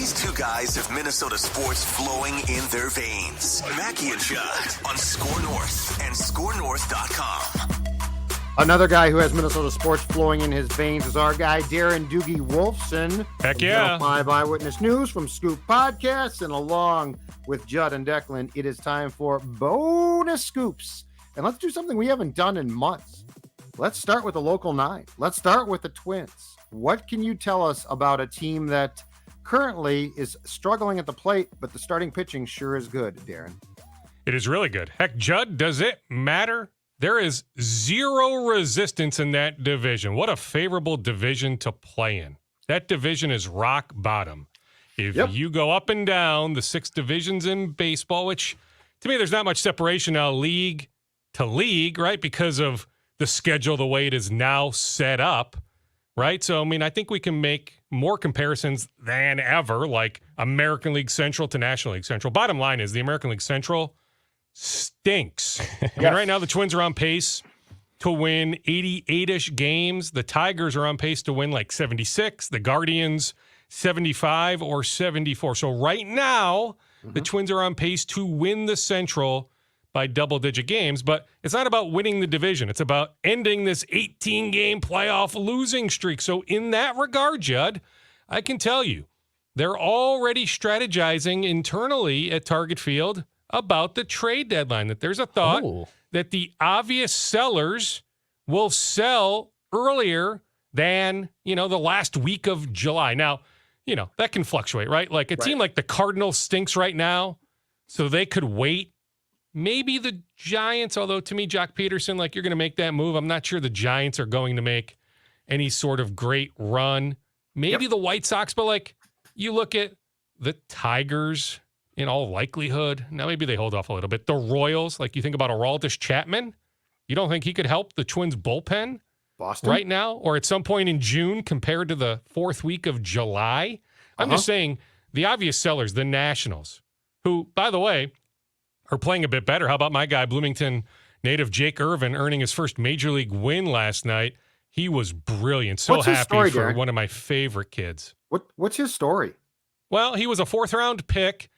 These two guys have Minnesota sports flowing in their veins. Mackey and Judd on Score North and ScoreNorth.com. Another guy who has Minnesota sports flowing in his veins is our guy, Darren Doogie Wolfson. Heck yeah. 5 Eyewitness News from Scoop Podcasts. And along with Judd and Declan, it is time for bonus scoops. And let's do something we haven't done in months. Let's start with the local 9. Let's start with the Twins. What can you tell us about a team that currently is struggling at the plate, but the starting pitching sure is good, Darren? It is really good. Heck, Judd, does it matter? There is zero resistance in that division. What a favorable division to play in. That division is rock bottom. If you go up and down the 6 divisions in baseball, which to me, there's not much separation now league to league, right? Because of the schedule, the way it is now set up, right? So, I mean, I think we can make more comparisons than ever, like American League Central to National League Central. Bottom line is the American League Central stinks. I mean, right now the Twins are on pace to win 88-ish games. The Tigers are on pace to win like 76. The Guardians, 75 or 74. So right now, the Twins are on pace to win the Central by double-digit games. But it's not about winning the division. It's about ending this 18-game playoff losing streak. So in that regard, Judd, I can tell you, they're already strategizing internally at Target Field about the trade deadline, that there's a thought that the obvious sellers will sell earlier than, the last week of July. Now, that can fluctuate, right? Like a team like the Cardinals stinks right now, so they could wait. Maybe the Giants, although to me, Jock Peterson, you're going to make that move. I'm not sure the Giants are going to make any sort of great run. Maybe the White Sox, but you look at the Tigers, in all likelihood. Now, maybe they hold off a little bit. The Royals, you think about Aroldis Chapman. You don't think he could help the Twins bullpen Boston right now or at some point in June compared to the 4th week of July? I'm just saying the obvious sellers, the Nationals, who, by the way, are playing a bit better. How about my guy, Bloomington native Jake Irvin, earning his first major league win last night? He was brilliant. So happy story, for Darren? one of my favorite kids. What's his story? Well, he was a 4th-round pick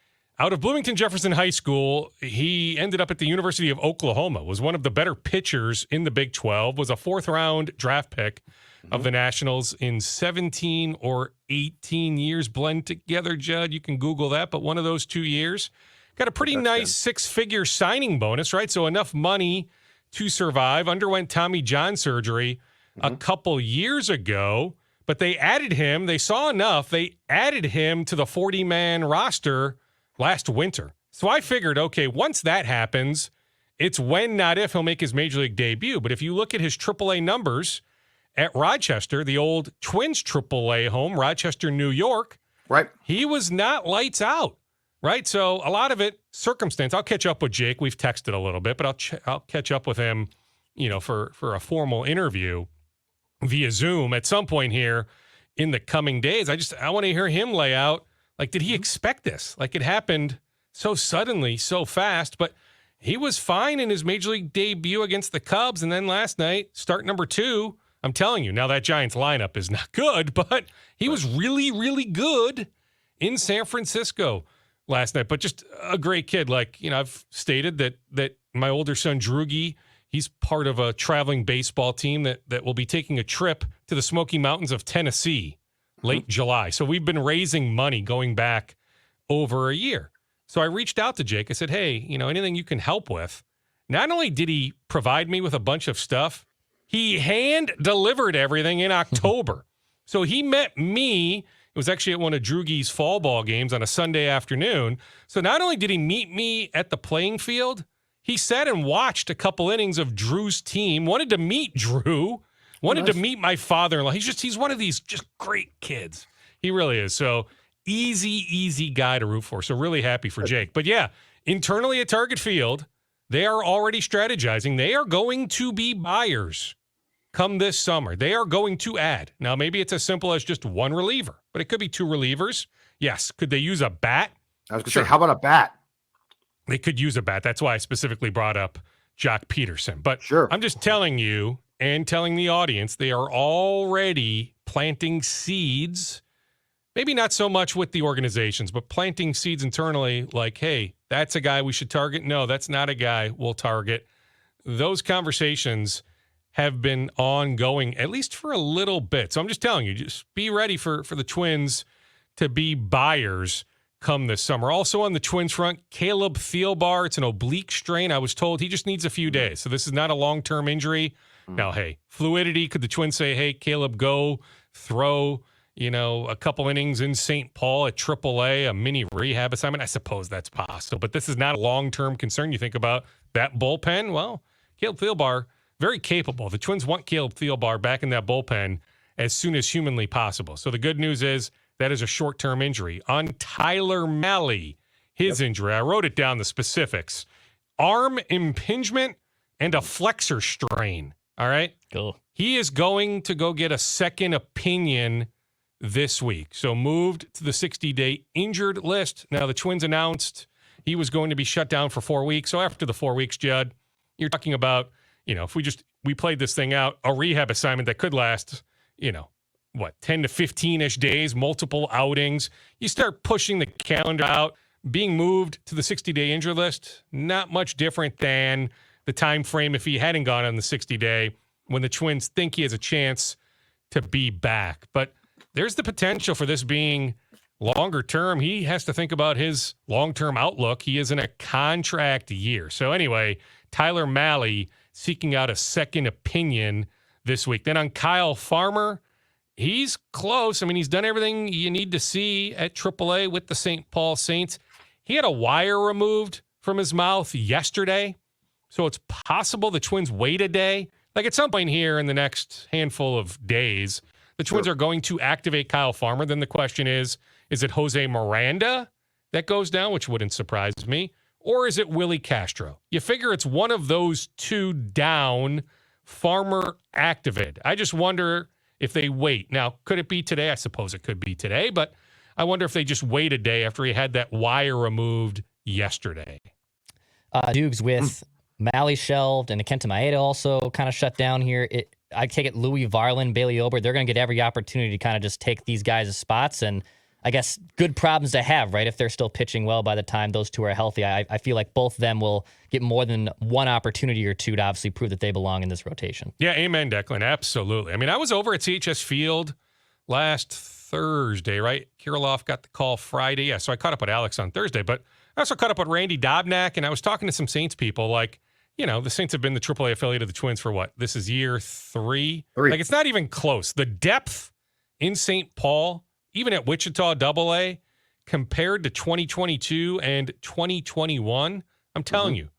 out of Bloomington Jefferson High School. He ended up at the University of Oklahoma, was one of the better pitchers in the Big 12, was a 4th-round draft pick of the Nationals in 17 or 18 years blend together, Judd. You can Google that, but one of those 2 years. Got a pretty nice 6-figure signing bonus, right? So enough money to survive. Underwent Tommy John surgery a couple years ago, but they added him. They saw enough. They added him to the 40-man roster last winter. So I figured, okay, once that happens, it's when, not if, he'll make his major league debut. But if you look at his AAA numbers at Rochester, the old Twins AAA home, Rochester, New York, right, he was not lights out, right? So a lot of it, circumstance. I'll catch up with Jake. We've texted a little bit, but I'll catch up with him, for a formal interview via Zoom at some point here in the coming days. I want to hear him lay out, did he expect this? It happened so suddenly, so fast, but he was fine in his major league debut against the Cubs. And then last night, start number 2, I'm telling you, now that Giants lineup is not good, but he was really, really good in San Francisco last night. But just a great kid. I've stated that my older son, Drugi, he's part of a traveling baseball team that will be taking a trip to the Smoky Mountains of Tennessee late July. So we've been raising money going back over a year. So I reached out to Jake. I said, hey, anything you can help with? Not only did he provide me with a bunch of stuff, he hand delivered everything in October. So he met me. It was actually at one of Drugi's fall ball games on a Sunday afternoon. So not only did he meet me at the playing field, he sat and watched a couple innings of Drew's team, wanted to meet Drew, wanted to meet my father-in-law. He's one of these just great kids. He really is. So easy guy to root for. So really happy for Jake. But yeah, internally at Target Field, they are already strategizing. They are going to be buyers come this summer. They are going to add. Now, maybe it's as simple as just one reliever, but it could be 2 relievers. Yes. Could they use a bat? I was going to say, how about a bat? They could use a bat. That's why I specifically brought up Jock Peterson. But I'm just telling you and telling the audience, they are already planting seeds maybe not so much with the organizations, but planting seeds internally like, hey, that's a guy we should target. No, that's not a guy we'll target. Those conversations have been ongoing, at least for a little bit. So I'm just telling you, just be ready for the Twins to be buyers come this summer. Also on the Twins front, Caleb Thielbar, it's an oblique strain. I was told he just needs a few days. So this is not a long-term injury. Now, hey, fluidity, could the Twins say, hey, Caleb, go throw, a couple innings in St. Paul at AAA, a mini rehab assignment? I suppose that's possible, but this is not a long-term concern. You think about that bullpen, well, Caleb Thielbar, very capable. The Twins want Caleb Thielbar back in that bullpen as soon as humanly possible. So the good news is that is a short-term injury. On Tyler Mackey, his injury, I wrote it down, the specifics. Arm impingement and a flexor strain. All right? Cool. He is going to go get a second opinion this week. So moved to the 60-day injured list. Now, the Twins announced he was going to be shut down for 4 weeks. So after the 4 weeks, Judd, you're talking about, if we played this thing out, a rehab assignment that could last, 10 to 15-ish days, multiple outings. You start pushing the calendar out, being moved to the 60-day injured list, not much different than the time frame if he hadn't gone on the 60-day when the Twins think he has a chance to be back. But there's the potential for this being longer term. He has to think about his long-term outlook. He is in a contract year. So anyway, Tyler Mackey seeking out a second opinion this week. Then on Kyle Farmer, he's close. I mean, he's done everything you need to see at AAA with the St. Paul Saints. He had a wire removed from his mouth yesterday. So it's possible the Twins wait a day. Like at some point here in the next handful of days, the Twins are going to activate Kyle Farmer. Then the question is it Jose Miranda that goes down, which wouldn't surprise me, or is it Willie Castro? You figure it's one of those two down, Farmer activated. I just wonder if they wait. Now, could it be today? I suppose it could be today, but I wonder if they just wait a day after he had that wire removed yesterday. Dukes with Mackey shelved and Kenta Maeda also kind of shut down here. I take it Louie, Varland, Bailey Ober, they're going to get every opportunity to kind of just take these guys' spots, and I guess good problems to have, right? If they're still pitching well by the time those two are healthy, I feel like both of them will get more than one opportunity or two to obviously prove that they belong in this rotation. Yeah, amen, Declan. Absolutely. I mean, I was over at CHS Field last Thursday, right? Kirilloff got the call Friday. Yeah, so I caught up with Alex on Thursday, but I also caught up with Randy Dobnak, and I was talking to some Saints people like, the Saints have been the AAA affiliate of the Twins for what? This is year three? Like, it's not even close. The depth in St. Paul, even at Wichita AA, compared to 2022 and 2021, I'm telling you,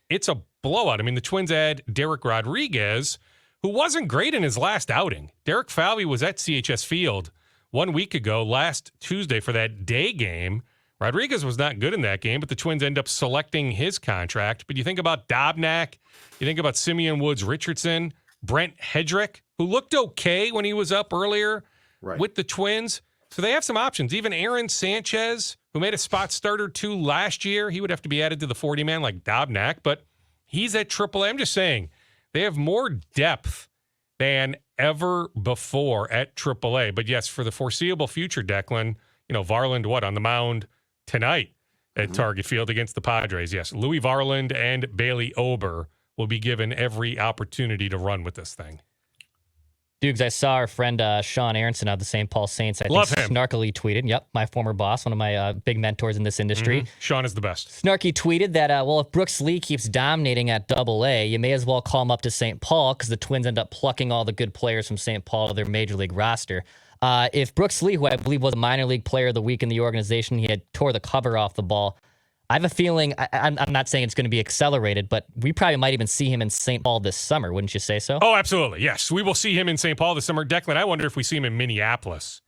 it's a blowout. I mean, the Twins had Derek Rodriguez, who wasn't great in his last outing. Derek Falvey was at CHS Field 1 week ago, last Tuesday, for that day game. Rodriguez was not good in that game, but the Twins end up selecting his contract. But you think about Dobnak, you think about Simeon Woods Richardson, Brent Hedrick, who looked okay when he was up earlier with the Twins. So they have some options. Even Aaron Sanchez, who made a spot start or two last year, he would have to be added to the 40-man like Dobnak, but he's at AAA. I'm just saying, they have more depth than ever before at AAA. But yes, for the foreseeable future, Declan, Varland, on the mound tonight at Target Field against the Padres. Yes, Louie Varland and Bailey Ober will be given every opportunity to run with this thing. Dukes, I saw our friend Sean Aronson of the St. Paul Saints. I Love think him. Snarkily tweeted, my former boss, one of my big mentors in this industry. Sean is the best. Snarky tweeted that, if Brooks Lee keeps dominating at AA, you may as well call him up to St. Paul because the Twins end up plucking all the good players from St. Paul to their major league roster. If Brooks Lee, who I believe was a minor league player of the week in the organization, he had tore the cover off the ball. I have a feeling, I'm not saying it's going to be accelerated, but we probably might even see him in St. Paul this summer. Wouldn't you say so? Oh, absolutely. Yes, we will see him in St. Paul this summer. Declan, I wonder if we see him in Minneapolis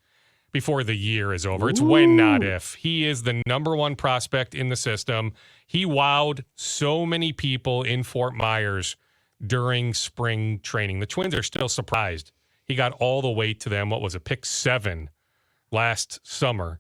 before the year is over. It's when, not if. He is the number one prospect in the system. He wowed so many people in Fort Myers during spring training. The Twins are still surprised. He got all the way to them. What was it? Pick 7 last summer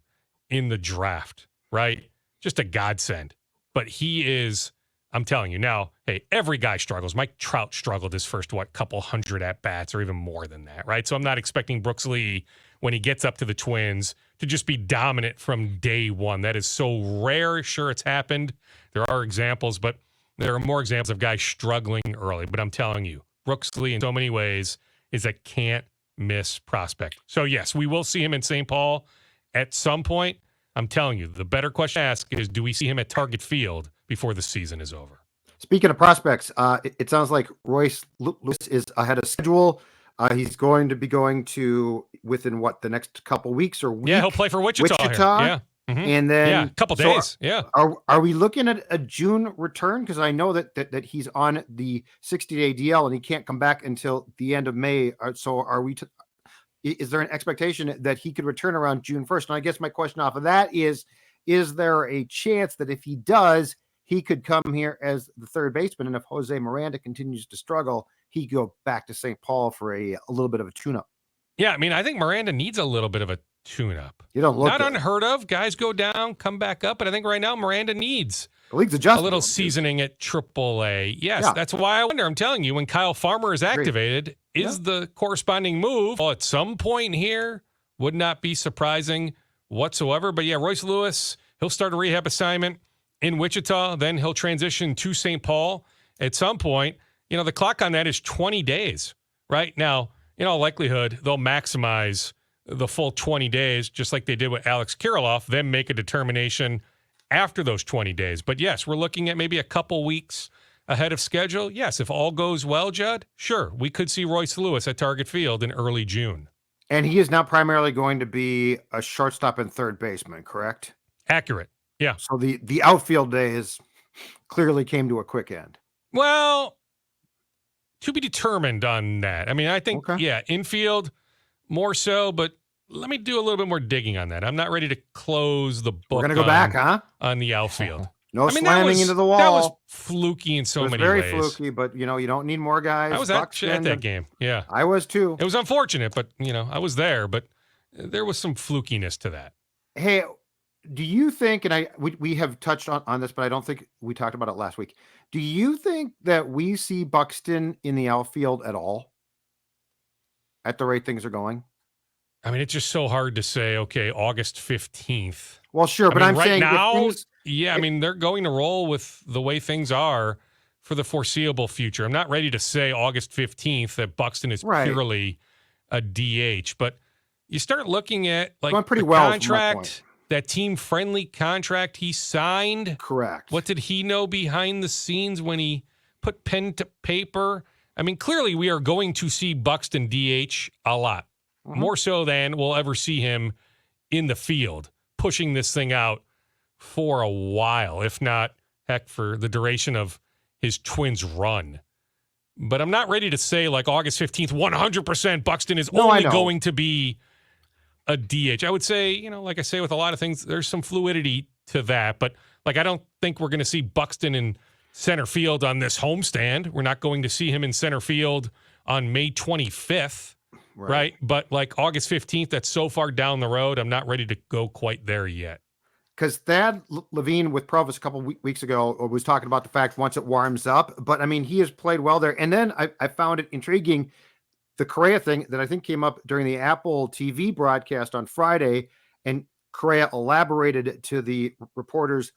in the draft, right? Just a godsend. But he is, I'm telling you now, hey, every guy struggles. Mike Trout struggled his first, couple hundred at-bats or even more than that, right? So I'm not expecting Brooks Lee, when he gets up to the Twins to just be dominant from day one. That is so rare. Sure, it's happened. There are examples, but there are more examples of guys struggling early. But I'm telling you, Brooks Lee in so many ways is a can't-miss prospect. So, yes, we will see him in St. Paul at some point. I'm telling you, the better question to ask is, do we see him at Target Field before the season is over? Speaking of prospects, it sounds like Royce Lewis is ahead of schedule. He's going to be going to within the next couple weeks or week. Yeah, he'll play for Wichita. Here. Yeah. Mm-hmm. And then a couple days. Yeah. Are we looking at a June return? Because I know that he's on the 60-day DL and he can't come back until the end of May. So are we? Is there an expectation that he could return around June 1st? And I guess my question off of that is there a chance that if he does, he could come here as the third baseman, and if Jose Miranda continues to struggle, he could go back to St. Paul for a little bit of a tune-up? Yeah, I mean, I think Miranda needs a little bit of a tune-up. You don't look not good. Unheard of. Guys go down, come back up, but I think right now Miranda needs the league's adjustment, a little seasoning at AAA. Yes, That's why I wonder. I'm telling you, when Kyle Farmer is activated, is the corresponding move at some point here? Would not be surprising whatsoever. But yeah, Royce Lewis, he'll start a rehab assignment in Wichita, then he'll transition to St. Paul at some point. You know, the clock on that is 20 days right now. In all likelihood, they'll maximize the full 20 days, just like they did with Alex Kirilloff, then make a determination after those 20 days. But yes, we're looking at maybe a couple weeks ahead of schedule. Yes, if all goes well, Judd, sure, we could see Royce Lewis at Target Field in early June. And he is now primarily going to be a shortstop and third baseman, correct? Accurate. Yeah. So the outfield days clearly came to a quick end. Well, to be determined on that. I mean, I think, infield more so, but let me do a little bit more digging on that. I'm not ready to close the book. We're going to go back, huh? On the outfield. No slamming into the wall. That was fluky in so many ways. Very fluky, but, you don't need more guys. I was actually at that game. Yeah. I was too. It was unfortunate, but, I was there, but there was some flukiness to that. Hey, do you think, and we have touched on this, but I don't think we talked about it last week. Do you think that we see Buxton in the outfield at all at the rate things are going? I mean, it's just so hard to say, okay, August 15th. Well, sure, but I'm right saying now, I mean, they're going to roll with the way things are for the foreseeable future. I'm not ready to say August 15th that Buxton is purely a DH, but you start looking at like pretty the well contract, that team-friendly contract he signed. Correct. What did he know behind the scenes when he put pen to paper? I mean, clearly we are going to see Buxton DH a lot, more so than we'll ever see him in the field, pushing this thing out for a while, if not, heck, for the duration of his Twins run. But I'm not ready to say like August 15th, 100% Buxton is only going to be a DH. I would say, like I say with a lot of things, there's some fluidity to that. But like, I don't think we're going to see Buxton in center field on this homestand. We're not going to see him in center field on May 25th, right? But like August 15th, that's so far down the road, I'm not ready to go quite there yet. Because Thad Levine with Provis a couple weeks ago was talking about the fact once it warms up. But, I mean, he has played well there. And then I found it intriguing, the Correa thing that I think came up during the Apple TV broadcast on Friday. And Correa elaborated to the reporters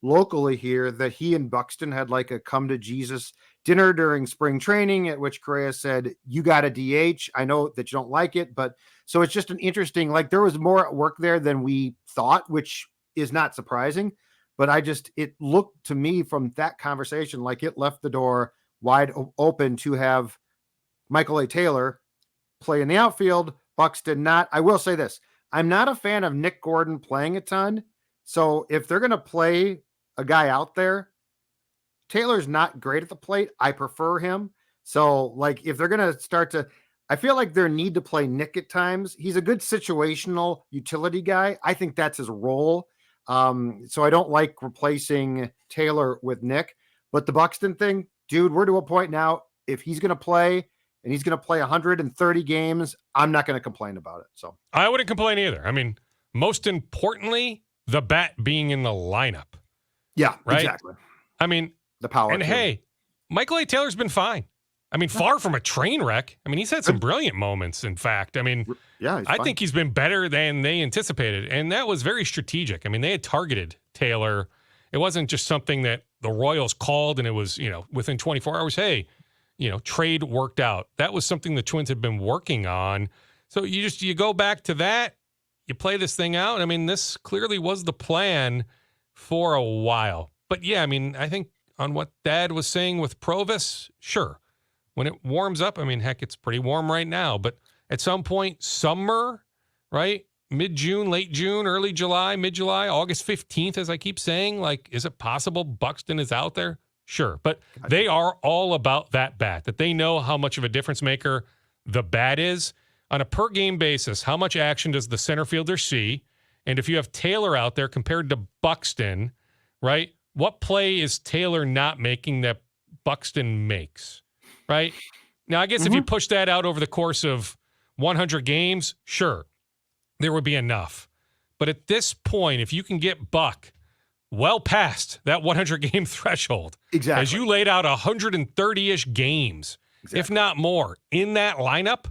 locally here that he and Buxton had like a come to Jesus dinner during spring training, at which Correa said, "You got a DH. I know that you don't like it." But so it's just an interesting, like there was more at work there than we thought, which is not surprising, but it looked to me from that conversation like it left the door wide open to have Michael A. Taylor play in the outfield, Buxton not. I will say this, I'm not a fan of Nick Gordon playing a ton, so if they're going to play a guy out there, Taylor's not great at the plate. I prefer him. So, like, if they're going to start to, I feel like they need to play Nick at times. He's a good situational utility guy. I think that's his role. So I don't like replacing Taylor with Nick, but the Buxton thing, dude, we're to a point now. If he's going to play and he's going to play 130 games, I'm not going to complain about it. So I wouldn't complain either. I mean, most importantly, the bat being in the lineup. Yeah, right? Exactly. I mean, the power. And hey, Michael A. Taylor's been fine. I mean, far from a train wreck. I mean, he's had some brilliant moments, in fact. I mean, Yeah, I think he's been better than they anticipated, and that was very strategic. I mean, they had targeted Taylor. It wasn't just something that the Royals called and it was, within 24 hours, hey, trade worked out. That was something the Twins had been working on. So you go back to that, you play this thing out. I mean, this clearly was the plan for a while. But yeah, I mean, I think on what Dad was saying with Provis, sure. When it warms up, I mean, heck, it's pretty warm right now, but at some point, summer, right? Mid-June, late June, early July, mid-July, August 15th, as I keep saying, like, is it possible Buxton is out there? Sure. But they are all about that bat, that they know how much of a difference maker the bat is. On a per-game basis, how much action does the center fielder see? And if you have Taylor out there compared to Buxton, right, what play is Taylor not making that Buxton makes, right? Now, I guess if you push that out over the course of 100 games, sure, there would be enough. But at this point, if you can get Buck well past that 100-game threshold, exactly, as you laid out 130-ish games, exactly, if not more, in that lineup,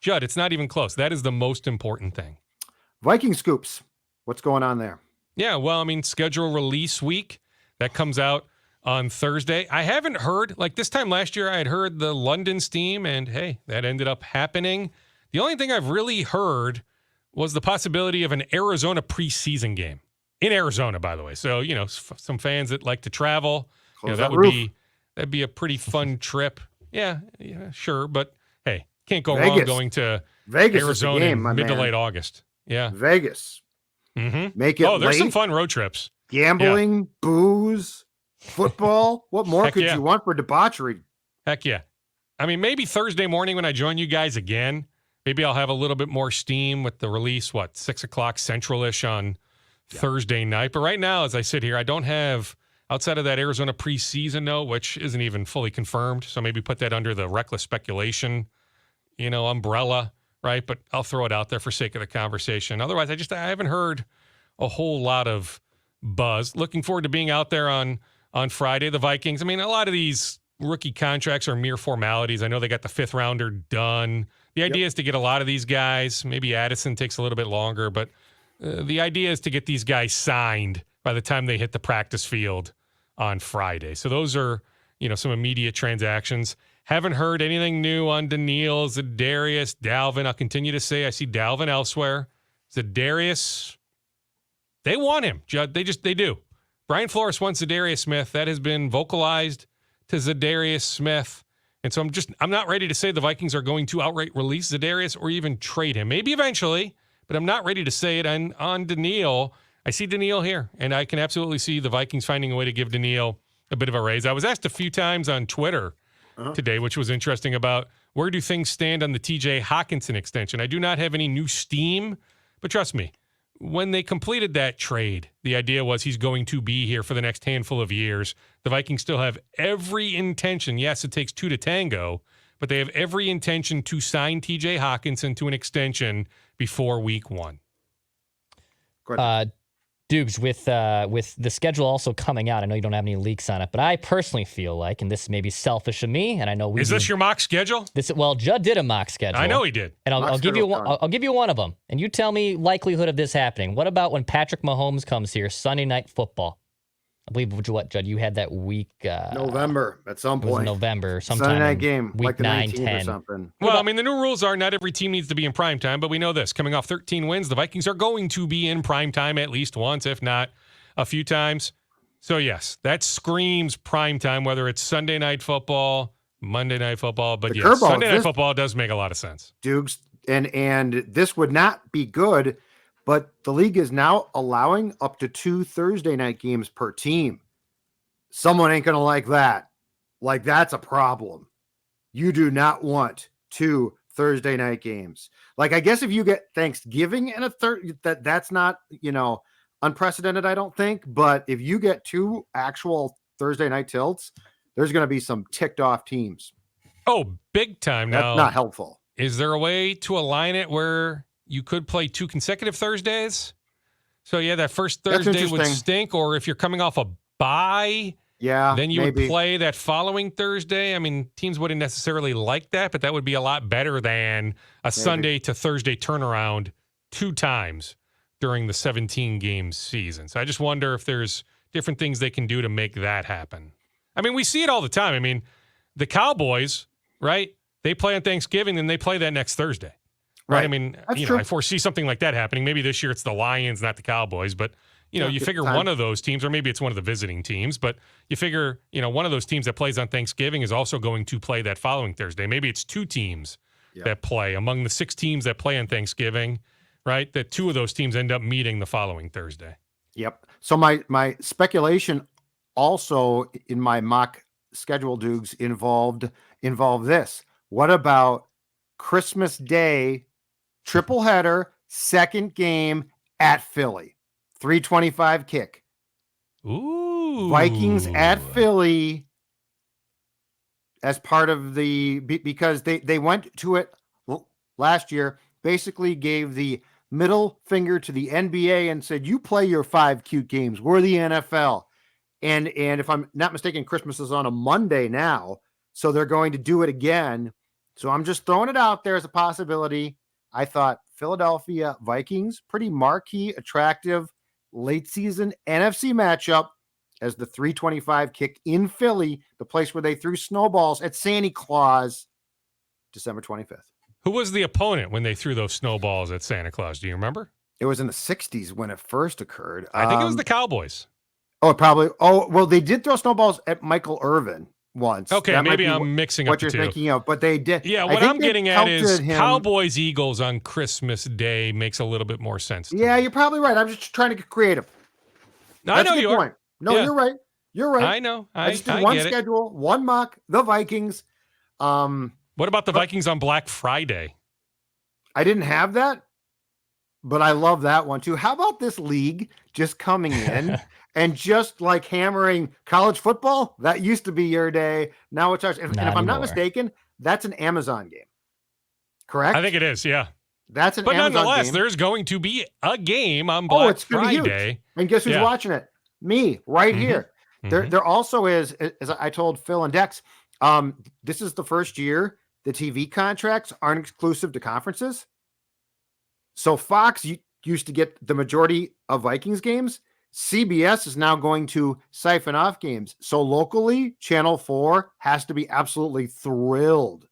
Judd, it's not even close. That is the most important thing. Viking scoops. What's going on there? Yeah, well, I mean, schedule release week. That comes out on Thursday. I haven't heard, like this time last year, I had heard the London steam, and hey, that ended up happening. The only thing I've really heard was the possibility of an Arizona preseason game in Arizona, by the way. So, some fans that like to travel, that'd be a pretty fun trip. Yeah, sure. But hey, can't go wrong going to Vegas Arizona game, in mid to late August. Yeah. Vegas. Make it there's late. some fun road trips. Gambling, booze, football. What more Heck could you want for debauchery? Heck yeah. I mean, maybe Thursday morning when I join you guys again, maybe I'll have a little bit more steam with the release, 6 o'clock Central-ish on Thursday night. But right now, as I sit here, I don't have, outside of that Arizona preseason note, which isn't even fully confirmed, so maybe put that under the reckless speculation, umbrella, right? But I'll throw it out there for sake of the conversation. Otherwise, I haven't heard a whole lot of buzz. Looking forward to being out there on Friday. The Vikings, I mean, a lot of these rookie contracts are mere formalities. I know they got the 5th rounder done. The idea is to get a lot of these guys. Maybe Addison takes a little bit longer, but the idea is to get these guys signed by the time they hit the practice field on Friday. So those are, some immediate transactions. Haven't heard anything new on Daniil, Zadarius, Dalvin. I'll continue to say I see Dalvin elsewhere. Zadarius, they want him, Judd. They do. Brian Flores wants Zadarius Smith. That has been vocalized to Zadarius Smith. And so I'm not ready to say the Vikings are going to outright release Zadarius or even trade him. Maybe eventually, but I'm not ready to say it. And on Daniil, I see Daniil here, and I can absolutely see the Vikings finding a way to give Daniil a bit of a raise. I was asked a few times on Twitter today, which was interesting, about where do things stand on the TJ Hockenson extension. I do not have any new steam, but trust me, when they completed that trade, the idea was he's going to be here for the next handful of years. The Vikings still have every intention. Yes, it takes 2 to tango, but they have every intention to sign TJ Hockenson to an extension before week 1. Dukes, with the schedule also coming out, I know you don't have any leaks on it, but I personally feel like, and this may be selfish of me, and I know is this your mock schedule? Judd did a mock schedule. I know he did, and I'll give you one. I'll give you one of them, and you tell me likelihood of this happening. What about when Patrick Mahomes comes here, Sunday Night Football? I believe what, Judd? You had that week. November at some point. November, sometime. Sunday night game, week like the 9, 19 10 or something. Well, I mean, the new rules are not every team needs to be in prime time, but we know this. Coming off 13 wins, the Vikings are going to be in prime time at least once, if not a few times. So yes, that screams prime time, whether it's Sunday Night Football, Monday Night Football. But yes, Sunday Night Football does make a lot of sense. Dukes, and this would not be good, but the league is now allowing up to 2 Thursday night games per team. Someone ain't going to like that. Like, that's a problem. You do not want 2 Thursday night games. Like, I guess if you get Thanksgiving and a third, that's not, unprecedented, I don't think. But if you get 2 actual Thursday night tilts, there's going to be some ticked off teams. Oh, big time. That's now, not helpful. Is there a way to align it where you could play 2 consecutive Thursdays? So, yeah, that first Thursday would stink. Or if you're coming off a bye, Yeah, Then you maybe. would play that following Thursday. I mean, teams wouldn't necessarily like that, but that would be a lot better than a Sunday to Thursday turnaround 2 times during the 17-game season. So I just wonder if there's different things they can do to make that happen. I mean, we see it all the time. I mean, the Cowboys, right? They play on Thanksgiving, then they play that next Thursday. Right? I mean, That's true. I foresee something like that happening. Maybe this year it's the Lions, not the Cowboys, but you figure one of those teams, or maybe it's one of the visiting teams, but you figure, one of those teams that plays on Thanksgiving is also going to play that following Thursday. Maybe it's 2 teams that play among the 6 teams that play on Thanksgiving, right? That 2 of those teams end up meeting the following Thursday. Yep. So my speculation also in my mock schedule, Dukes, involved this. What about Christmas Day, triple header, second game at Philly? 3:25 kick. Ooh. Vikings at Philly as part of because they went to it last year, basically gave the middle finger to the NBA and said, you play your 5 cute games. We're the NFL. And if I'm not mistaken, Christmas is on a Monday now, so they're going to do it again. So I'm just throwing it out there as a possibility. I thought Philadelphia Vikings, pretty marquee, attractive, late season NFC matchup as the 3:25 kick in Philly, the place where they threw snowballs at Santa Claus, December 25th. Who was the opponent when they threw those snowballs at Santa Claus? Do you remember? It was in the 60s when it first occurred. I think it was the Cowboys. Oh, probably. Oh, well, they did throw snowballs at Michael Irvin once. Okay, maybe I'm mixing up what you're the 2. thinking of, but they did. Yeah, what I'm getting at is Cowboys Eagles on Christmas Day makes a little bit more sense. Yeah, you're probably right. I'm just trying to get creative. I know you are. No, you're right. You're right. I know. I just did one schedule, one mock, the Vikings. What about the Vikings on Black Friday? I didn't have that, but I love that one too. How about this league just coming in and just like hammering college football? That used to be your day. Now it's ours. And if I'm not mistaken, that's an Amazon game. Correct? I think it is, yeah. That's an Amazon nonetheless, game. there's going to be a game on Black Friday. And guess who's watching it? Me, right here. Mm-hmm. There also is, as I told Phil and Dex, this is the first year the TV contracts aren't exclusive to conferences. So Fox used to get the majority of Vikings games. CBS is now going to siphon off games. So locally, Channel 4 has to be absolutely thrilled.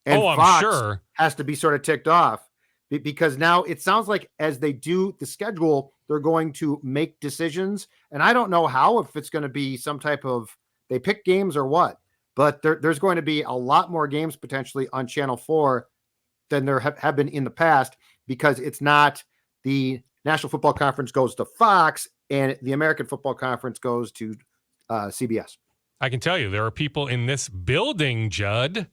And I'm Fox sure has to be sort of ticked off because now it sounds like as they do the schedule, they're going to make decisions. And I don't know how, if it's going to be some type of, they pick games or what, but there's going to be a lot more games potentially on Channel 4 than there have been in the past, because it's not the National Football Conference goes to Fox and the American Football Conference goes to CBS. I can tell you there are people in this building, Judd,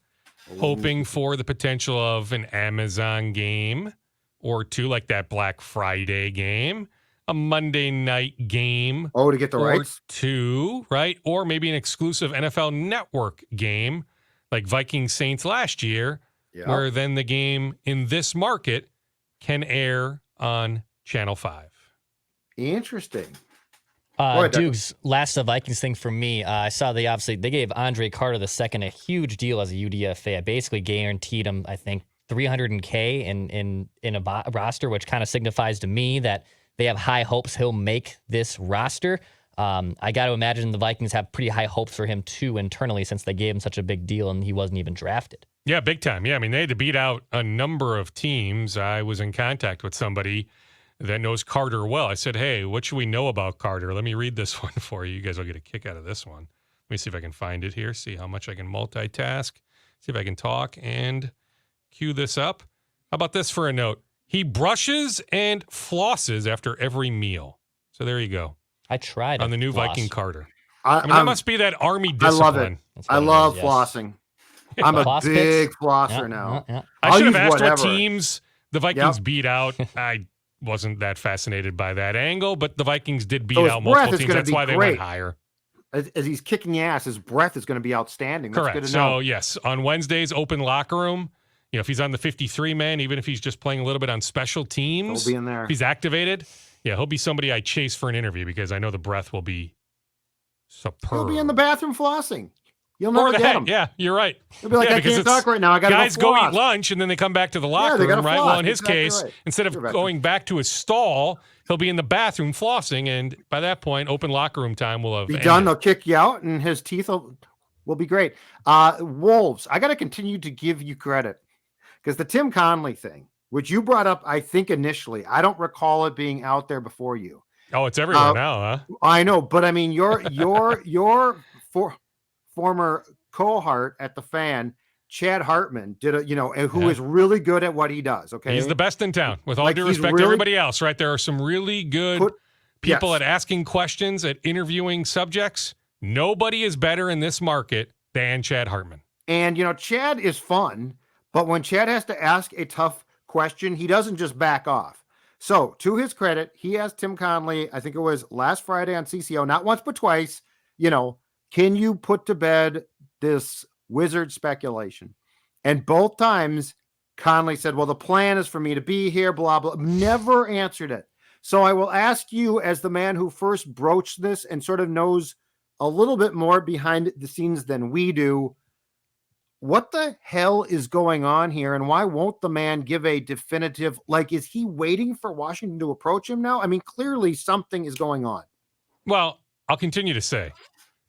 hoping for the potential of an Amazon game or 2, like that Black Friday game, a Monday night game. Oh, to get the rights? 2, right? Or maybe an exclusive NFL Network game like Vikings Saints last year, where then the game in this market can air on Channel 5. Interesting. Dukes, last Vikings thing for me. I saw they gave Andre Carter II a huge deal as a UDFA. I basically guaranteed him, I think, $300K in a roster, which kind of signifies to me that they have high hopes he'll make this roster. I got to imagine the Vikings have pretty high hopes for him too internally, since they gave him such a big deal and he wasn't even drafted. Yeah, big time. Yeah, I mean, they had to beat out a number of teams. I was in contact with somebody that knows Carter well. I said, hey, what should we know about Carter? Let me read this one for you. You guys will get a kick out of this one. Let me see if I can find it here, see how much I can multitask, see if I can talk and cue this up. How about this for a note? He brushes and flosses after every meal. So there you go. I tried on the new floss. Viking Carter. I mean, that must be that Army discipline. I love it. I love flossing. I'm a big flosser now. I should have asked what teams the Vikings beat out. I wasn't that fascinated by that angle, but the Vikings did beat out multiple teams. That's why they went higher. As he's kicking ass, his breath is going to be outstanding. That's correct. Good to know. So, yes, on Wednesdays, open locker room. You know, if he's on the 53-man, even if he's just playing a little bit on special teams, he'll be in there. If he's activated, he'll be somebody I chase for an interview because I know the breath will be Superb. He'll be in the bathroom flossing. You'll Or never get him. Yeah, you're right. He'll be like, Yeah, I because can't talk right now. I got to guys go go eat lunch and then they come back to the locker they gotta room, right? floss. Well, in his Exactly case, right. instead of You're back going back to his stall, he'll be in the bathroom flossing, and by that point, open locker room time will have be ended. done. They'll kick you out, and his teeth will be great. Wolves, I got to continue to give you credit because the Tim Connelly thing, which you brought up, I think initially, I don't recall it being out there before you. Oh, it's everywhere now, huh? I know, but I mean, your former cohort at the Fan, Chad Hartman, who is really good at what he does. Okay, he's the best in town. With all Like, due he's respect to really- everybody else, right? There are some really good people Yes. at asking questions, at interviewing subjects. Nobody is better in this market than Chad Hartman. And Chad is fun, but when Chad has to ask a tough question, he doesn't just back off. So, to his credit, he asked Tim Connelly, I think it was last Friday on CCO, not once but twice, can you put to bed this Wizard speculation? And both times, Connelly said, well, the plan is for me to be here, blah, blah, never answered it. So I will ask you, as the man who first broached this and sort of knows a little bit more behind the scenes than we do, what the hell is going on here? And why won't the man give a definitive, is he waiting for Washington to approach him now? I mean, clearly something is going on. Well, I'll continue to say,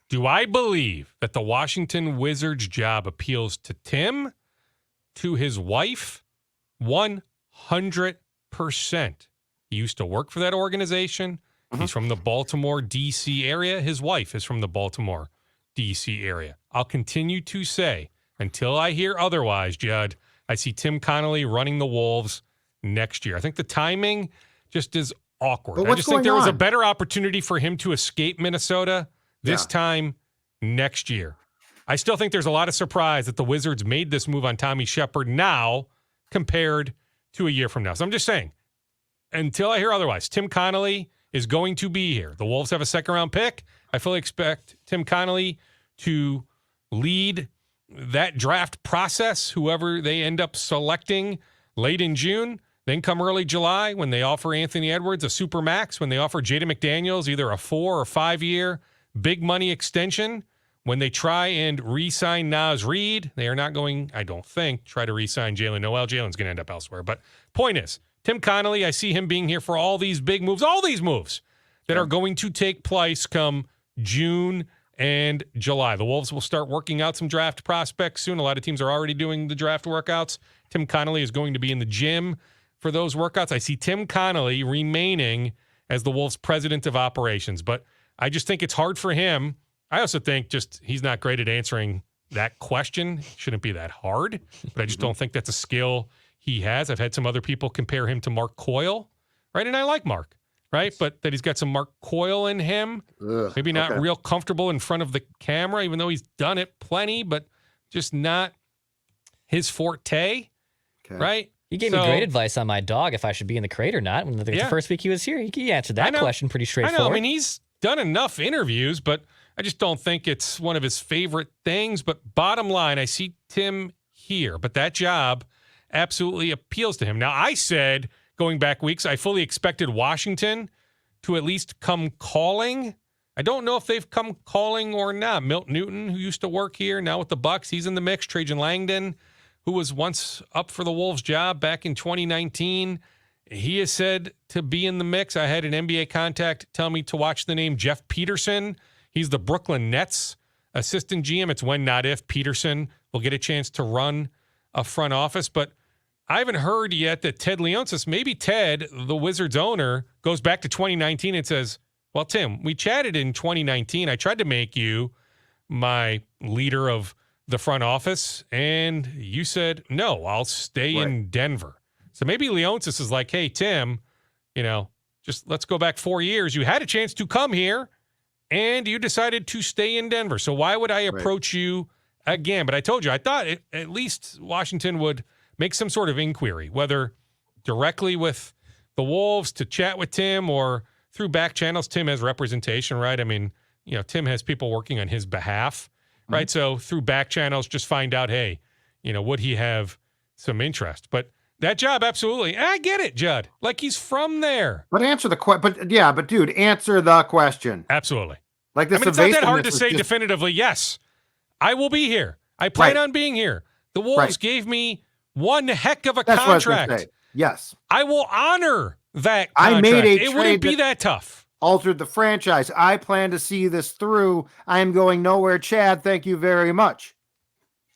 do I believe that the Washington Wizards job appeals to Tim, to his wife? 100%. He used to work for that organization. He's from the Baltimore, D.C. area. His wife is from the Baltimore, D.C. area. I'll continue to say, until I hear otherwise, Judd, I see Tim Connelly running the Wolves next year. I think the timing just is awkward. But I just think there was a on? better opportunity for him to escape Minnesota this time next year. I still think there's a lot of surprise that the Wizards made this move on Tommy Shepard now compared to a year from now. So I'm just saying, until I hear otherwise, Tim Connelly is going to be here. The Wolves have a second-round pick. I fully expect Tim Connelly to lead that draft process, whoever they end up selecting late in June. Then come early July when they offer Anthony Edwards a super max, when they offer Jaden McDaniels either a 4 or 5 year big money extension, when they try and re-sign Naz Reid. They are not going, I don't think, try to re-sign Jalen Noel. Jalen's going to end up elsewhere. But point is, Tim Connelly, I see him being here for all these big moves, all these moves that are going to take place come June and July. The Wolves will start working out some draft prospects soon. A lot of teams are already doing the draft workouts. Tim Connelly is going to be in the gym for those workouts. I see Tim Connelly remaining as the Wolves' president of operations, but I just think it's hard for him. I also think just he's not great at answering that question. Shouldn't be that hard, but I just don't think that's a skill he has. I've had some other people compare him to Mark Coyle, right? And I like Mark, right? But that he's got some Mark Coyle in him. Maybe not real comfortable in front of the camera, even though he's done it plenty, but just not his forte, right? He gave me great advice on my dog if I should be in the crate or not. When the first week he was here, he answered that question pretty straightforward. I know. I mean, he's done enough interviews, but I just don't think it's one of his favorite things. But bottom line, I see Tim here, but that job absolutely appeals to him. Now, I said, going back weeks, I fully expected Washington to at least come calling. I don't know if they've come calling or not. Milt Newton, who used to work here, now with the Bucks, he's in the mix. Trajan Langdon, who was once up for the Wolves job back in 2019, he is said to be in the mix. I had an NBA contact tell me to watch the name Jeff Peterson. He's the Brooklyn Nets assistant GM. It's when, not if, Peterson will get a chance to run a front office. But I haven't heard yet that Ted Leonsis, maybe Ted, the Wizards owner, goes back to 2019 and says, well, Tim, we chatted in 2019. I tried to make you my leader of the front office, and you said, no, I'll stay in Denver. So maybe Leonsis is like, hey, Tim, just let's go back 4 years. You had a chance to come here, and you decided to stay in Denver. So why would I approach you again? But I told you, I thought at least Washington would make some sort of inquiry, whether directly with the Wolves to chat with Tim or through back channels. Tim has representation, right? I mean, Tim has people working on his behalf, right? So through back channels, just find out, hey, would he have some interest? But that job, absolutely. And I get it, Judd. Like, he's from there. But answer the question. But dude, answer the question. Absolutely. Like this it's not that hard to evasiveness say is just- definitively, yes, I will be here. I plan Right. on being here. The Wolves Right. gave me one heck of a That's what I was gonna contract. say. Yes. I will honor that I contract. made a It wouldn't trade be that tough. Altered the franchise. I plan to see this through. I am going nowhere, Chad. Thank you very much.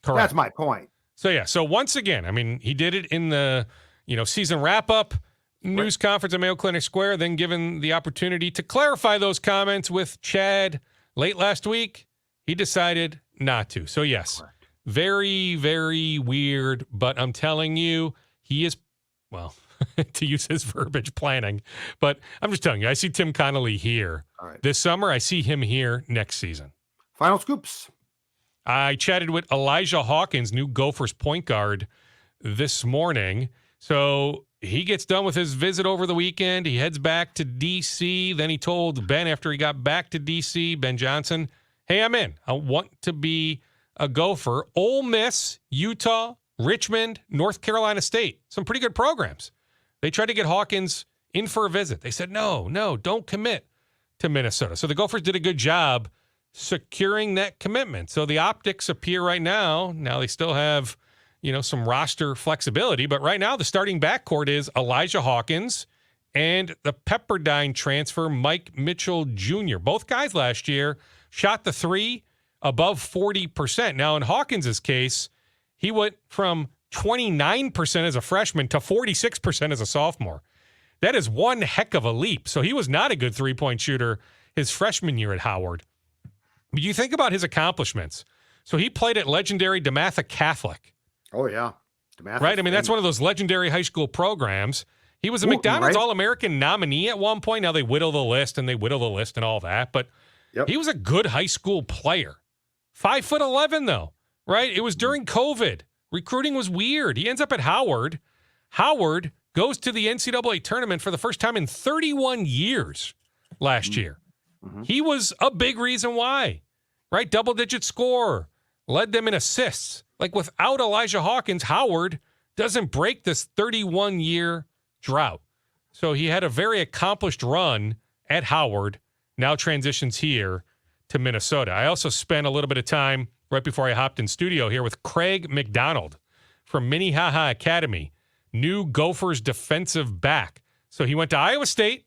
Correct. That's my point. So yeah, so once again, I mean, he did it in the, season wrap-up news conference at Mayo Clinic Square, then given the opportunity to clarify those comments with Chad late last week, he decided not to. So yes, very, very weird, but I'm telling you, he is, well, to use his verbiage, planning. But I'm just telling you, I see Tim Connelly here this summer. I see him here next season. Final scoops. I chatted with Elijah Hawkins, new Gophers point guard, this morning. So he gets done with his visit over the weekend. He heads back to D.C. Then he told Ben after he got back to D.C., Ben Johnson, hey, I'm in. I want to be a Gopher. Ole Miss, Utah, Richmond, North Carolina State. Some pretty good programs. They tried to get Hawkins in for a visit. They said, no, don't commit to Minnesota. So the Gophers did a good job securing that commitment. So the optics appear right now. Now they still have, some roster flexibility. But right now the starting backcourt is Elijah Hawkins and the Pepperdine transfer, Mike Mitchell Jr. Both guys last year shot the three above 40%. Now in Hawkins' case, he went from 29% as a freshman to 46% as a sophomore. That is one heck of a leap. So he was not a good three-point shooter his freshman year at Howard. But you think about his accomplishments. So he played at legendary DeMatha Catholic. Oh, yeah. DeMatha, right? I mean, that's one of those legendary high school programs. He was a McDonald's All-American nominee at one point. Now they whittle the list and all that. But he was a good high school player. 5'11", though, right? It was during COVID. Recruiting was weird. He ends up at Howard. Howard goes to the NCAA tournament for the first time in 31 years last year. Mm-hmm. He was a big reason why, right? Double-digit scorer, led them in assists. Like without Elijah Hawkins, Howard doesn't break this 31-year drought. So he had a very accomplished run at Howard, now transitions here to Minnesota. I also spent a little bit of time right before I hopped in studio here with Craig McDonald from Minnehaha Academy, new Gophers defensive back. So he went to Iowa State.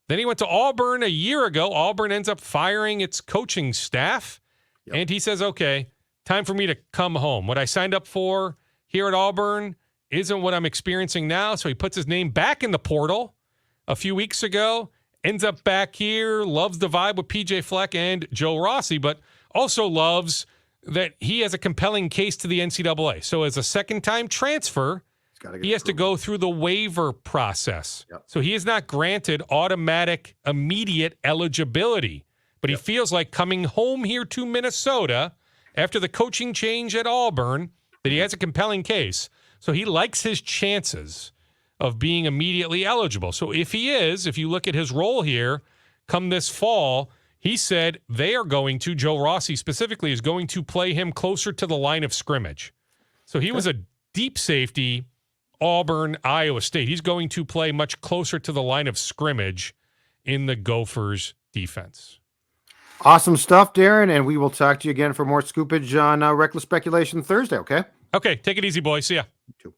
Then he went to Auburn a year ago. Auburn ends up firing its coaching staff. And he says, okay, time for me to come home. What I signed up for here at Auburn isn't what I'm experiencing now. So he puts his name back in the portal a few weeks ago, ends up back here, loves the vibe with PJ Fleck and Joe Rossi, but also loves that he has a compelling case to the NCAA. So as a second-time transfer, he has to go through the waiver process. So he is not granted automatic, immediate eligibility. But he feels like coming home here to Minnesota after the coaching change at Auburn, that he has a compelling case. So he likes his chances of being immediately eligible. So if you look at his role here, come this fall, he said they are going to, Joe Rossi specifically, is going to play him closer to the line of scrimmage. So he was a deep safety, Auburn, Iowa State. He's going to play much closer to the line of scrimmage in the Gophers defense. Awesome stuff, Darren, and we will talk to you again for more scoopage on Reckless Speculation Thursday, okay? Okay, take it easy, boys. See ya. You too.